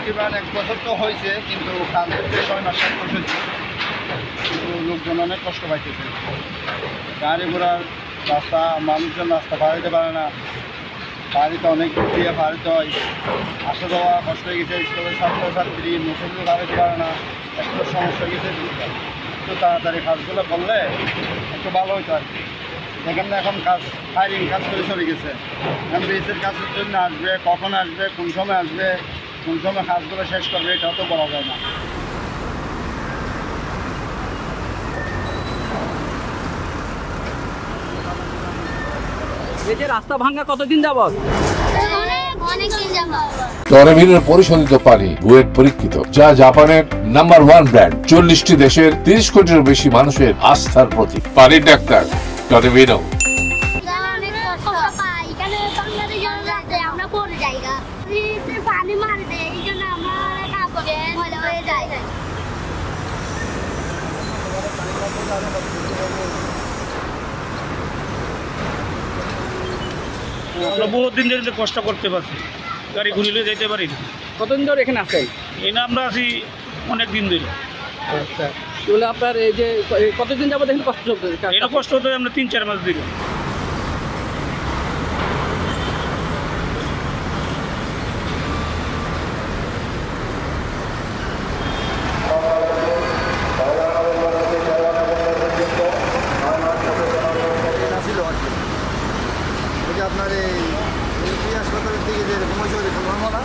তকরিবান 1 বছর তো হয়েছে, কিন্তু কাজ করতে 6 মাস 7 মাস হয়েছে। কিন্তু লোকজন অনেক কষ্ট পাইতেছে। গাড়ি ঘোড়ার রাস্তা, মানুষজন রাস্তা পার হইতে পারে না, বাড়িতে অনেক দিয়ে পার হইতে হয়, আসা যাওয়া কষ্ট হয়ে গেছে। স্কুলের ছাত্রছাত্রী মুসলিম পার হইতে পারে না, একটু সমস্যা হয়ে গেছে। একটু তাড়াতাড়ি কাজগুলো করলে একটু ভালো হইতো আর কি। দেখেন না এখন কাজ ফায়ারিং কাজ করে চলে গেছে। এখন ব্রিজের কাজের জন্য আসবে, কখন আসবে, কোন সময় আসবে, কোন সময় কাজগুলো শেষ করবে, এটাও তো বলা যায় না। এই যে রাস্তা ভাঙা কতদিন যাবত? টরেভিনের পরিশোধিত পানি বুয়েট পরীক্ষিত, যা জাপানের নাম্বার 1 ব্র্যান্ড। 40টি দেশের 30 কোটিরও বেশি মানুষের আস্থার প্রতীক। পানির ডাক্তার টরেভিনো। আমরা বহুত দিন ধরে কষ্ট করতে পারছি, গাড়ি ঘুরিলে যেতে পারি না। কতদিন ধরে এখানে আসেন? এখানে আমরা আছি অনেক দিন ধরে। আচ্ছা, তাহলে আপনার এই যে কতদিন যাবত এখানে কষ্ট চলতে? এটা কষ্ট হতো আমরা 3-4 মাস ধরে। আপনার এই হাসপাতালের দিকে যে এরকম হয়েছে ওরকম হবো না।